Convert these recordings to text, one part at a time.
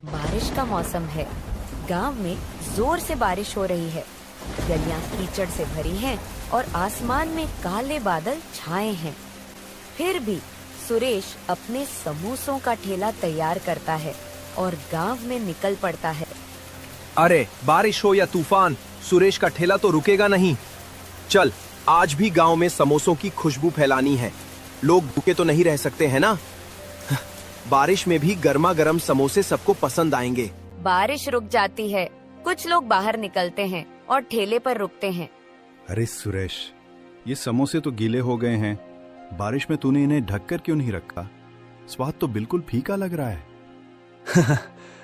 बारिश का मौसम है। गांव में जोर से बारिश हो रही है। गलियां कीचड़ से भरी हैं और आसमान में काले बादल छाए हैं। फिर भी सुरेश अपने समोसों का ठेला तैयार करता है और गांव में निकल पड़ता है। अरे बारिश हो या तूफान, सुरेश का ठेला तो रुकेगा नहीं। चल, आज भी गांव में समोसों की खुशबू फैलानी है। लोग भूखे तो नहीं रह सकते हैं ना। बारिश में भी गर्मा गर्म समोसे सबको पसंद आएंगे। बारिश रुक जाती है। कुछ लोग बाहर निकलते हैं और ठेले पर रुकते हैं। अरे सुरेश, ये समोसे तो गीले हो गए हैं। बारिश में तूने इन्हें ढककर क्यों नहीं रखा? स्वाद तो बिल्कुल फीका लग रहा है।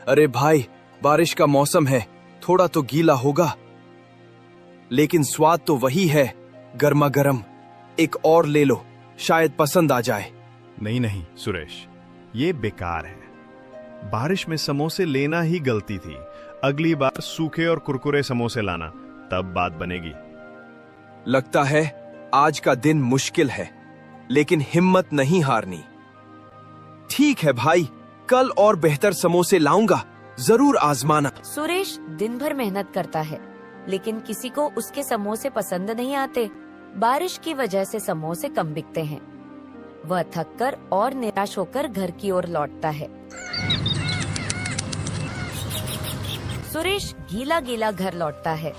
अरे भाई, बारिश का मौसम है, थोड़ा तो गीला होगा, लेकिन स्वाद तो वही है, गर्मा गर्म। एक और ले लो, शायद पसंद आ जाए। नहीं नहीं सुरेश, ये बेकार है। बारिश में समोसे लेना ही गलती थी। अगली बार सूखे और कुरकुरे समोसे लाना, तब बात बनेगी। लगता है आज का दिन मुश्किल है, लेकिन हिम्मत नहीं हारनी। ठीक है भाई, कल और बेहतर समोसे लाऊंगा, जरूर आजमाना। सुरेश दिन भर मेहनत करता है, लेकिन किसी को उसके समोसे पसंद नहीं आते। बारिश की वजह से समोसे कम बिकते हैं। वह थककर और निराश होकर घर की ओर लौटता है। सुरेश गीला गीला घर लौटता है।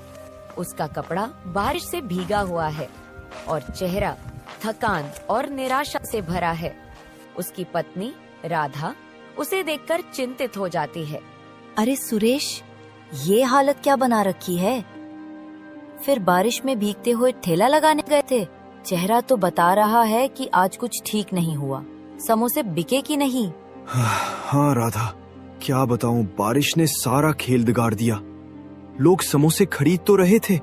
उसका कपड़ा बारिश से भीगा हुआ है और चेहरा थकान और निराशा से भरा है। उसकी पत्नी राधा उसे देखकर चिंतित हो जाती है। अरे सुरेश, ये हालत क्या बना रखी है? फिर बारिश में भीगते हुए ठेला लगाने गए थे। चेहरा तो बता रहा है कि आज कुछ ठीक नहीं हुआ। समोसे बिके कि नहीं? हाँ राधा, क्या बताऊं, बारिश ने सारा खेल बिगाड़ दिया। लोग समोसे खरीद तो रहे थे,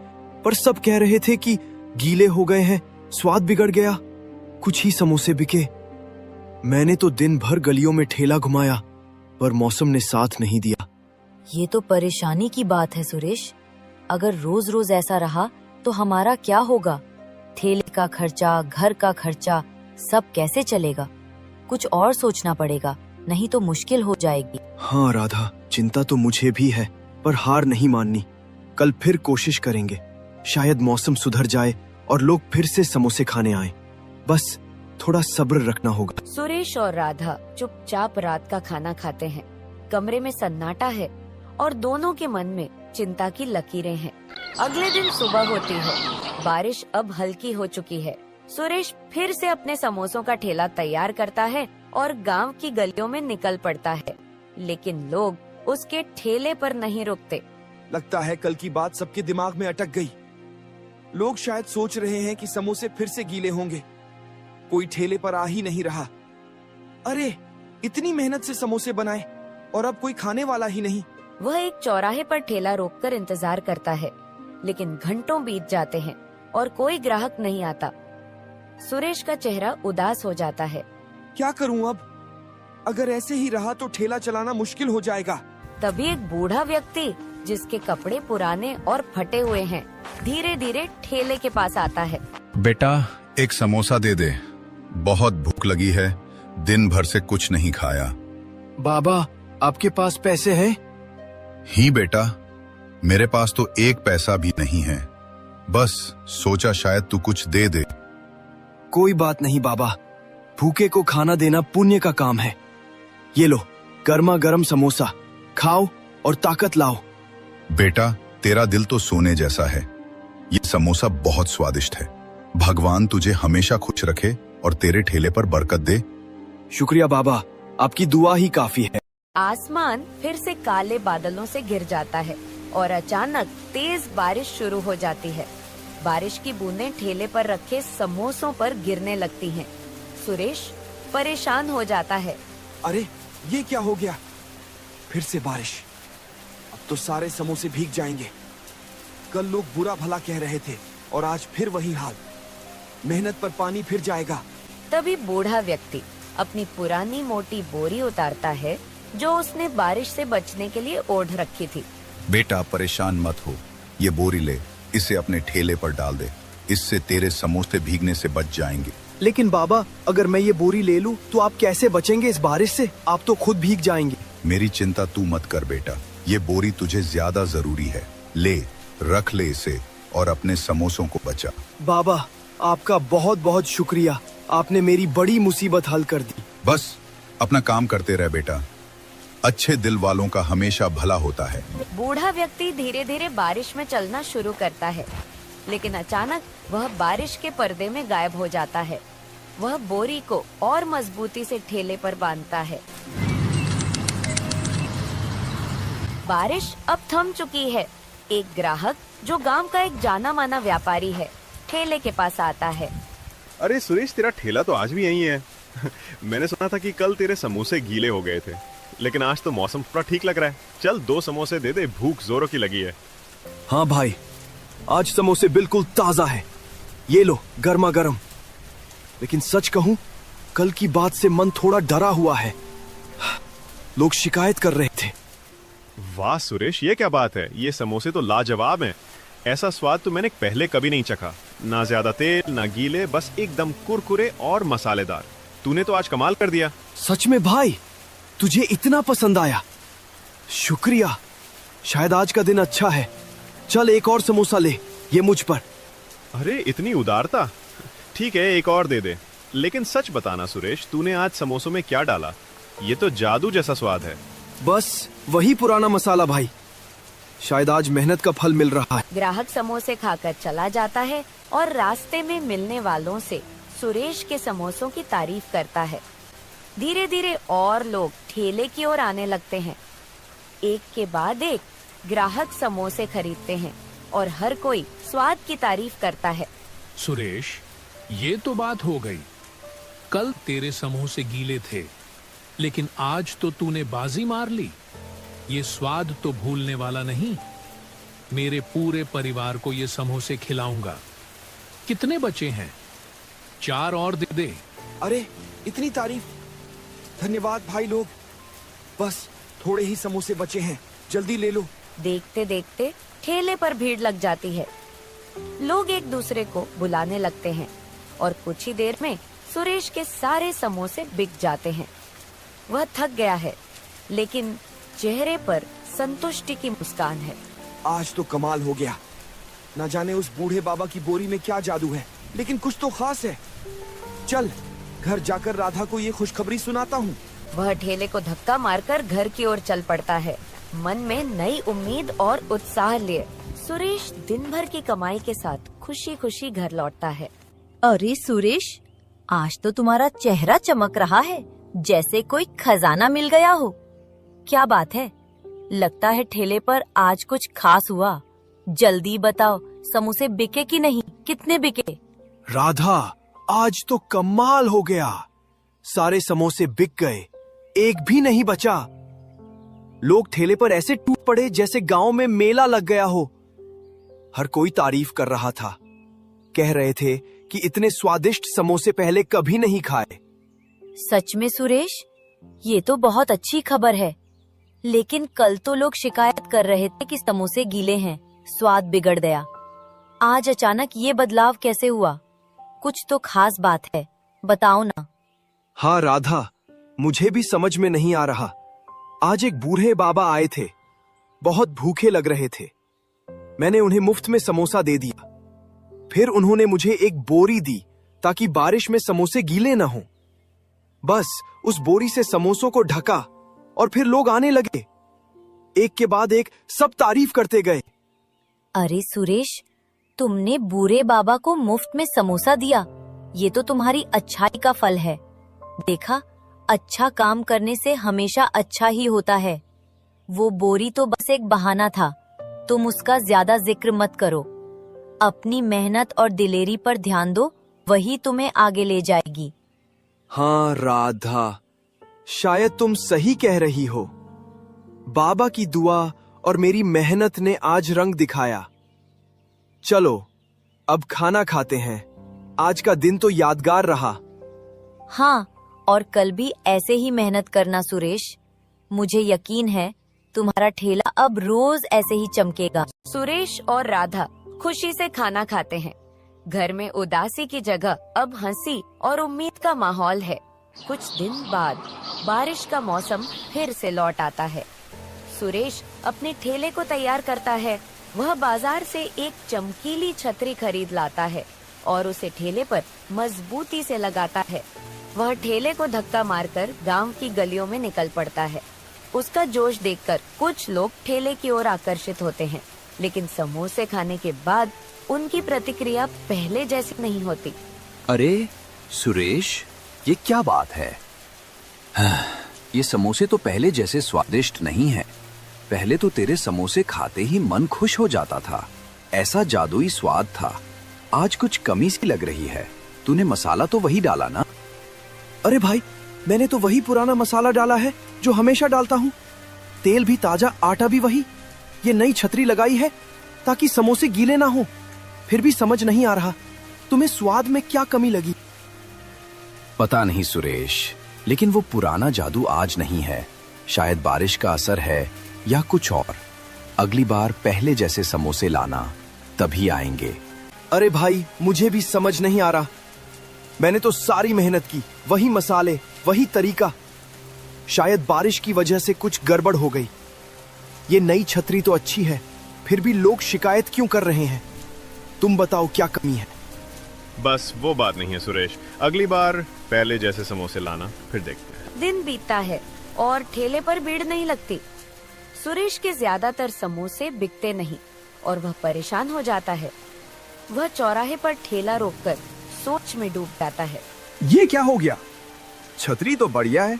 पर सब कह रहे थे कि गीले हो गए हैं, स्वाद बिगड़ गया। कुछ ही समोसे बिके। मैंने तो दिन भर गलियों में ठेला घुमाया, पर मौसम ने साथ नहीं दिया। ये तो परेशानी की बात है सुरेश। अगर रोज रोज ऐसा रहा तो हमारा क्या होगा? ठेले का खर्चा, घर का खर्चा, सब कैसे चलेगा? कुछ और सोचना पड़ेगा, नहीं तो मुश्किल हो जाएगी। हाँ राधा, चिंता तो मुझे भी है, पर हार नहीं माननी। कल फिर कोशिश करेंगे। शायद मौसम सुधर जाए और लोग फिर से समोसे खाने आए। बस थोड़ा सब्र रखना होगा। सुरेश और राधा चुपचाप रात का खाना खाते हैं। कमरे में सन्नाटा है और दोनों के मन में चिंता की लकीरें हैं। अगले दिन सुबह होती है। बारिश अब हल्की हो चुकी है। सुरेश फिर से अपने समोसों का ठेला तैयार करता है और गांव की गलियों में निकल पड़ता है, लेकिन लोग उसके ठेले पर नहीं रुकते। लगता है कल की बात सबके दिमाग में अटक गई। लोग शायद सोच रहे हैं कि समोसे फिर से गीले होंगे। कोई ठेले पर आ ही नहीं रहा। अरे, इतनी मेहनत से समोसे बनाए और अब कोई खाने वाला ही नहीं। वह एक चौराहे पर ठेला रोककर इंतजार करता है, लेकिन घंटों बीत जाते हैं और कोई ग्राहक नहीं आता। सुरेश का चेहरा उदास हो जाता है। क्या करूं अब? अगर ऐसे ही रहा तो ठेला चलाना मुश्किल हो जाएगा। तभी एक बूढ़ा व्यक्ति, जिसके कपड़े पुराने और फटे हुए हैं, धीरे धीरे ठेले के पास आता है। बेटा, एक समोसा दे दे, बहुत भूख लगी है, दिन भर से कुछ नहीं खाया। बाबा, आपके पास पैसे हैं? ही बेटा, मेरे पास तो एक पैसा भी नहीं है। बस सोचा शायद तू कुछ दे दे। कोई बात नहीं बाबा, भूखे को खाना देना पुण्य का काम है। ये लो, गर्मा गर्म समोसा खाओ और ताकत लाओ। बेटा, तेरा दिल तो सोने जैसा है। ये समोसा बहुत स्वादिष्ट है। भगवान तुझे हमेशा खुश रखे और तेरे ठेले पर बरकत दे। शुक्रिया बाबा, आपकी दुआ ही काफी है। आसमान फिर से काले बादलों से घिर जाता है और अचानक तेज बारिश शुरू हो जाती है। बारिश की बूंदें ठेले पर रखे समोसों पर गिरने लगती हैं। सुरेश परेशान हो जाता है। अरे, ये क्या हो गया? फिर से बारिश। अब तो सारे समोसे भीग जाएंगे। कल लोग बुरा भला कह रहे थे और आज फिर वही हाल। मेहनत पर पानी फिर जाएगा। तभी बूढ़ा व्यक्ति अपनी पुरानी मोटी बोरी उतारता है, जो उसने बारिश से बचने के लिए ओढ़ रखी थी। बेटा, परेशान मत हो, ये बोरी ले, इसे अपने ठेले पर डाल दे। इससे तेरे समोसे भीगने से बच जाएंगे। लेकिन बाबा, अगर मैं ये बोरी ले लूं तो आप कैसे बचेंगे इस बारिश से? आप तो खुद भीग जाएंगे। मेरी चिंता तू मत कर बेटा, ये बोरी तुझे ज्यादा जरूरी है। ले, रख ले इसे और अपने समोसों को बचा। बाबा, आपका बहुत बहुत शुक्रिया, आपने मेरी बड़ी मुसीबत हल कर दी। बस अपना काम करते रह बेटा, अच्छे दिल वालों का हमेशा भला होता है। बूढ़ा व्यक्ति धीरे धीरे बारिश में चलना शुरू करता है, लेकिन अचानक वह बारिश के पर्दे में गायब हो जाता है। वह बोरी को और मजबूती से ठेले पर बांधता है। बारिश अब थम चुकी है। एक ग्राहक, जो गांव का एक जाना माना व्यापारी है, ठेले के पास आता है। अरे सुरेश, तेरा ठेला तो आज भी यहीं है। मैंने सुना था कि कल तेरे समोसे गीले हो गए थे, लेकिन आज तो मौसम थोड़ा ठीक लग रहा है। चल 2 समोसे दे दे, भूख जोरों की लगी है। हाँ भाई, आज समोसे बिल्कुल ताजा है, ये लो गर्मा गर्म। लेकिन सच कहूं, कल की बात से मन थोड़ा डरा हुआ है। लोग शिकायत कर रहे थे। वाह सुरेश, ये क्या बात है? ये समोसे तो लाजवाब हैं। ऐसा स्वाद तो मैंने पहले कभी नहीं चखा। ना ज्यादा तेल, ना गीले, बस एकदम कुरकुरे और मसालेदार। तूने तो आज कमाल कर दिया। सच में भाई, तुझे इतना पसंद आया? शुक्रिया, शायद आज का दिन अच्छा है। चल एक और समोसा ले, ये मुझ पर। अरे इतनी उदारता। ठीक है, एक और दे दे। लेकिन सच बताना सुरेश, तूने आज समोसों में क्या डाला? ये तो जादू जैसा स्वाद है। बस वही पुराना मसाला भाई, शायद आज मेहनत का फल मिल रहा है। ग्राहक समोसे खाकर चला जाता है और रास्ते में मिलने वालों से सुरेश के समोसों की तारीफ करता है। धीरे धीरे और लोग ठेले की ओर आने लगते हैं। एक के बाद एक ग्राहक समोसे खरीदते हैं और हर कोई स्वाद की तारीफ करता है। सुरेश, ये तो बात हो गई। कल तेरे समोसे गीले थे, लेकिन आज तो तूने बाजी मार ली। ये स्वाद तो भूलने वाला नहीं। मेरे पूरे परिवार को ये समोसे खिलाऊंगा। कितने बचे हैं? 4 और दे दे। अरे इतनी तारीफ, धन्यवाद भाई लोग। बस थोड़े ही समोसे बचे हैं, जल्दी ले लो। देखते देखते ठेले पर भीड़ लग जाती है। लोग एक दूसरे को बुलाने लगते हैं और कुछ ही देर में सुरेश के सारे समोसे बिक जाते हैं। वह थक गया है, लेकिन चेहरे पर संतुष्टि की मुस्कान है। आज तो कमाल हो गया। न जाने उस बूढ़े बाबा की बोरी में क्या जादू है, लेकिन कुछ तो खास है। चल घर जाकर राधा को ये खुशखबरी सुनाता हूँ। वह ठेले को धक्का मारकर घर की ओर चल पड़ता है, मन में नई उम्मीद और उत्साह लिए। सुरेश दिन भर की कमाई के साथ खुशी खुशी घर लौटता है। अरे सुरेश, आज तो तुम्हारा चेहरा चमक रहा है, जैसे कोई खजाना मिल गया हो। क्या बात है? लगता है ठेले पर आज कुछ खास हुआ। जल्दी बताओ, समोसे बिके कि नहीं? कितने बिके? राधा, आज तो कमाल हो गया। सारे समोसे बिक गए, एक भी नहीं बचा। लोग ठेले पर ऐसे टूट पड़े जैसे गांव में मेला लग गया हो। हर कोई तारीफ कर रहा था, कह रहे थे कि इतने स्वादिष्ट समोसे पहले कभी नहीं खाए। सच में सुरेश, ये तो बहुत अच्छी खबर है। लेकिन कल तो लोग शिकायत कर रहे थे कि समोसे गीले हैं, स्वाद बिगड़ गया। आज अचानक ये बदलाव कैसे हुआ? कुछ तो खास बात है, बताओ ना। हाँ राधा, मुझे भी समझ में नहीं आ रहा। आज एक बूढ़े बाबा आए थे, बहुत भूखे लग रहे थे। मैंने उन्हें मुफ्त में समोसा दे दिया। फिर उन्होंने मुझे एक बोरी दी ताकि बारिश में समोसे गीले न हों। बस उस बोरी से समोसों को ढका और फिर लोग आने लगे। एक के बाद एक सब तारीफ करते गए। अरे सुरेश, तुमने बूढ़े बाबा को मुफ्त में समोसा दिया, ये तो तुम्हारी अच्छाई का फल है। देखा, अच्छा काम करने से हमेशा अच्छा ही होता है। वो बोरी तो बस एक बहाना था, तुम उसका ज्यादा जिक्र मत करो। अपनी मेहनत और दिलेरी पर ध्यान दो, वही तुम्हें आगे ले जाएगी। हाँ राधा, शायद तुम सही कह रही हो। बाबा की दुआ और मेरी मेहनत ने आज रंग दिखाया। चलो अब खाना खाते हैं। आज का दिन तो यादगार रहा। हाँ, और कल भी ऐसे ही मेहनत करना सुरेश। मुझे यकीन है तुम्हारा ठेला अब रोज ऐसे ही चमकेगा। सुरेश और राधा खुशी से खाना खाते हैं। घर में उदासी की जगह अब हंसी और उम्मीद का माहौल है। कुछ दिन बाद बारिश का मौसम फिर से लौट आता है। सुरेश अपने ठेले को तैयार करता है। वह बाजार से एक चमकीली छतरी खरीद लाता है और उसे ठेले पर मजबूती से लगाता है। वह ठेले को धक्का मारकर गांव की गलियों में निकल पड़ता है। उसका जोश देखकर कुछ लोग ठेले की ओर आकर्षित होते हैं, लेकिन समोसे खाने के बाद उनकी प्रतिक्रिया पहले जैसी नहीं होती। अरे सुरेश, ये क्या बात है? ये समोसे तो पहले जैसे स्वादिष्ट नहीं है। पहले तो तेरे समोसे खाते ही मन खुश हो जाता था, ऐसा जादुई स्वाद था। आज कुछ कमी सी लग रही है। तूने मसाला तो वही डाला ना? अरे भाई, मैंने तो वही पुराना मसाला डाला है जो हमेशा डालता हूँ। तेल भी ताजा, आटा भी वही। ये नई छतरी लगाई है ताकि समोसे गीले ना हो। फिर भी समझ नहीं आ रहा, तुम्हें स्वाद में क्या कमी लगी? पता नहीं सुरेश, लेकिन वो पुराना जादू आज नहीं है। शायद बारिश का असर है या कुछ और। अगली बार पहले जैसे समोसे लाना, तभी आएंगे। अरे भाई, मुझे भी समझ नहीं आ रहा। मैंने तो सारी मेहनत की, वही मसाले, वही तरीका। शायद बारिश की वजह से कुछ गड़बड़ हो गई। ये नई छतरी तो अच्छी है, फिर भी लोग शिकायत क्यों कर रहे हैं? तुम बताओ क्या कमी है? बस वो बात नहीं है सुरेश, अगली बार पहले जैसे समोसे लाना, फिर देखते हैं। दिन बीतता है और ठेले पर भीड़ नहीं लगती। सुरेश के ज्यादातर समोसे बिकते नहीं और वह परेशान हो जाता है। वह चौराहे पर ठेला रोककर सोच में डूब जाता है। ये क्या हो गया? छतरी तो बढ़िया है,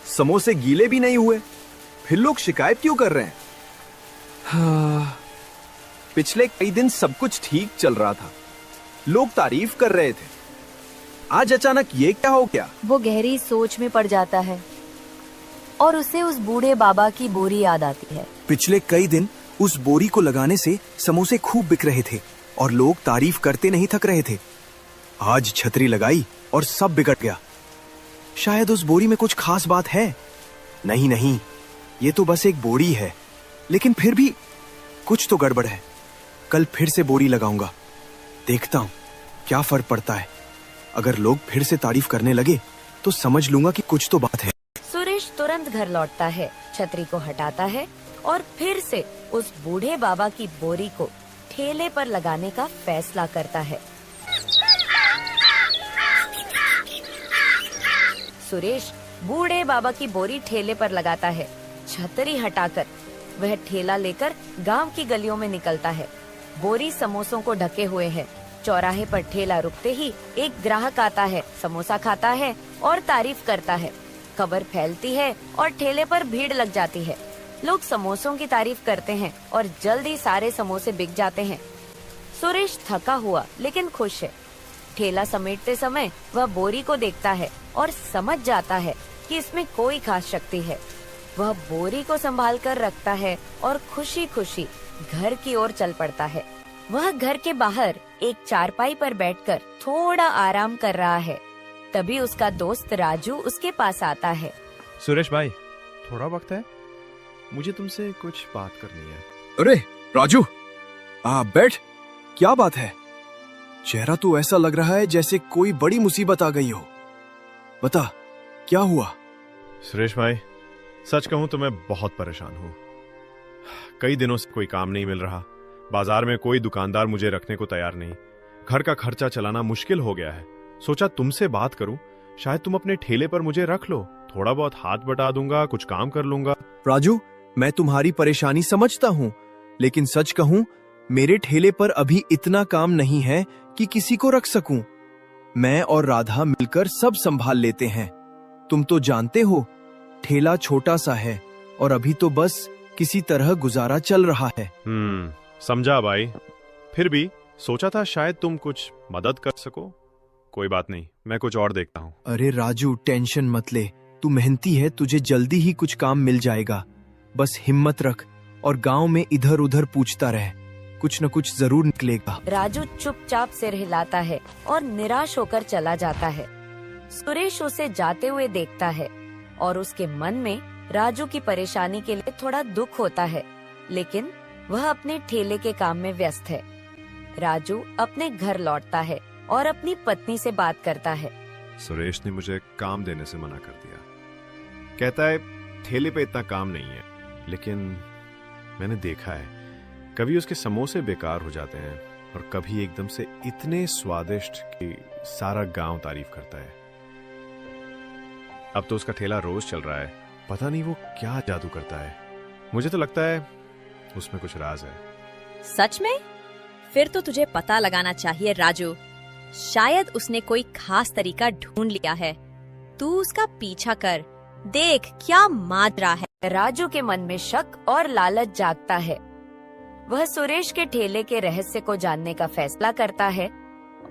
समोसे गीले भी नहीं हुए, फिर लोग शिकायत क्यों कर रहे हैं? पिछले कई दिन सब कुछ ठीक चल रहा था, लोग तारीफ कर रहे थे। आज अचानक ये क्या हो गया? वो गहरी सोच में पड़ जाता है और उसे उस बूढ़े बाबा की बोरी याद आती है। पिछले कई दिन उस बोरी को लगाने से समोसे खूब बिक रहे थे और लोग तारीफ करते नहीं थक रहे थे। आज छतरी लगाई और सब बिगड़ गया। शायद उस बोरी में कुछ खास बात है। नहीं नहीं, ये तो बस एक बोरी है, लेकिन फिर भी कुछ तो गड़बड़ है। कल फिर से बोरी लगाऊंगा, देखता हूँ क्या फर्क पड़ता है। अगर लोग फिर से तारीफ करने लगे तो समझ लूंगा कि कुछ तो बात है। सुरेश तुरंत घर लौटता है, छतरी को हटाता है और फिर से उस बूढ़े बाबा की बोरी को ठेले पर लगाने का फैसला करता है। सुरेश बूढ़े बाबा की बोरी ठेले पर लगाता है। छतरी हटाकर वह ठेला लेकर गांव की गलियों में निकलता है। बोरी समोसों को ढके हुए है। चौराहे पर ठेला रुकते ही एक ग्राहक आता है, समोसा खाता है और तारीफ करता है। खबर फैलती है और ठेले पर भीड़ लग जाती है। लोग समोसों की तारीफ करते हैं और जल्दी सारे समोसे बिक जाते हैं। सुरेश थका हुआ लेकिन खुश है। ठेला समेटते समय वह बोरी को देखता है और समझ जाता है कि इसमें कोई खास शक्ति है। वह बोरी को संभाल कर रखता है और खुशी खुशी घर की ओर चल पड़ता है। वह घर के बाहर एक चारपाई पर बैठकर थोड़ा आराम कर रहा है। तभी उसका दोस्त राजू उसके पास आता है। सुरेश भाई, थोड़ा वक्त है? मुझे तुमसे कुछ बात करनी है। अरे राजू, बैठ। क्या बात है? चेहरा तो ऐसा लग रहा है जैसे कोई बड़ी मुसीबत आ गई हो। बता, क्या हुआ? सुरेश भाई, सच कहूं तो मैं बहुत परेशान हूं। कई दिनों से कोई काम नहीं मिल रहा। बाजार में कोई दुकानदार मुझे रखने को तैयार नहीं। घर का खर्चा चलाना मुश्किल हो गया है। सोचा तुमसे बात करूं, शायद तुम अपने ठेले पर मुझे रख लो। थोड़ा बहुत हाथ बटा दूंगा, कुछ काम कर लूंगा। राजू, मैं तुम्हारी परेशानी समझता हूँ, लेकिन सच कहूँ मेरे ठेले पर अभी इतना काम नहीं है कि किसी को रख सकूं। मैं और राधा मिलकर सब संभाल लेते हैं। तुम तो जानते हो, ठेला छोटा सा है और अभी तो बस किसी तरह गुजारा चल रहा है। समझा भाई। फिर भी सोचा था शायद तुम कुछ मदद कर सको। कोई बात नहीं, मैं कुछ और देखता हूँ। अरे राजू, टेंशन मत ले। तू मेहनती है, तुझे जल्दी ही कुछ काम मिल जाएगा। बस हिम्मत रख और गांव में इधर उधर पूछता रह, कुछ न कुछ जरूर निकलेगा। राजू चुपचाप सिर हिलाता है और निराश होकर चला जाता है। सुरेश उसे जाते हुए देखता है और उसके मन में राजू की परेशानी के लिए थोड़ा दुख होता है, लेकिन वह अपने ठेले के काम में व्यस्त है। राजू अपने घर लौटता है और अपनी पत्नी से बात करता है। सुरेश ने मुझे काम देने से मना कर दिया। कहता है ठेले पे इतना काम नहीं है, लेकिन मैंने देखा है कभी उसके समोसे बेकार हो जाते हैं और कभी एकदम से इतने स्वादिष्ट कि सारा गांव तारीफ करता है। अब तो उसका ठेला रोज चल रहा है, पता नहीं वो क्या जादू करता है। मुझे तो लगता है उसमें कुछ राज है। सच में? फिर तो तुझे पता लगाना चाहिए राजू। शायद उसने कोई खास तरीका ढूंढ लिया है। तू उसका पीछा कर, देख क्या माजरा है। राजू के मन में शक और लालच जागता है। वह सुरेश के ठेले के रहस्य को जानने का फैसला करता है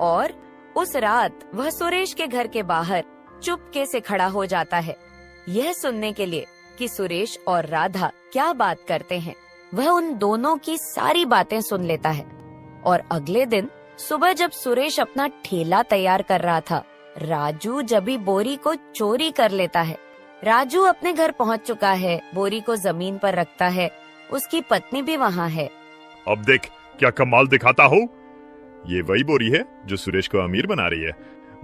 और उस रात वह सुरेश के घर के बाहर चुपके से खड़ा हो जाता है, यह सुनने के लिए कि सुरेश और राधा क्या बात करते हैं। वह उन दोनों की सारी बातें सुन लेता है और अगले दिन सुबह जब सुरेश अपना ठेला तैयार कर रहा था, राजू जबी बोरी को चोरी कर लेता है। राजू अपने घर पहुंच चुका है, बोरी को जमीन पर रखता है। उसकी पत्नी भी वहाँ है। अब देख क्या कमाल दिखाता हो। ये वही बोरी है जो सुरेश को अमीर बना रही है।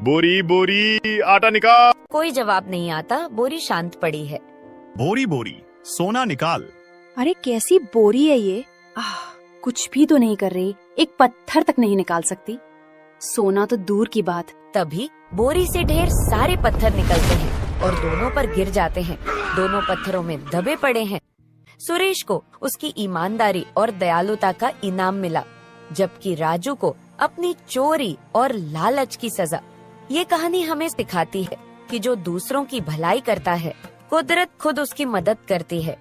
बोरी बोरी आटा निकाल। कोई जवाब नहीं आता, बोरी शांत पड़ी है। बोरी बोरी सोना निकाल। अरे कैसी बोरी है ये? कुछ भी तो नहीं कर रही, एक पत्थर तक नहीं निकाल सकती। सोना तो दूर की बात। तभी बोरी से ढेर सारे पत्थर निकलते हैं और दोनों पर गिर जाते हैं। दोनों पत्थरों में दबे पड़े हैं। सुरेश को उसकी ईमानदारी और दयालुता का इनाम मिला, जबकि राजू को अपनी चोरी और लालच की सजा। ये कहानी हमें सिखाती है कि जो दूसरों की भलाई करता है, कुदरत खुद उसकी मदद करती है,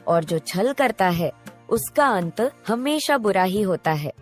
और जो छल करता है उसका अंत हमेशा बुरा ही होता है।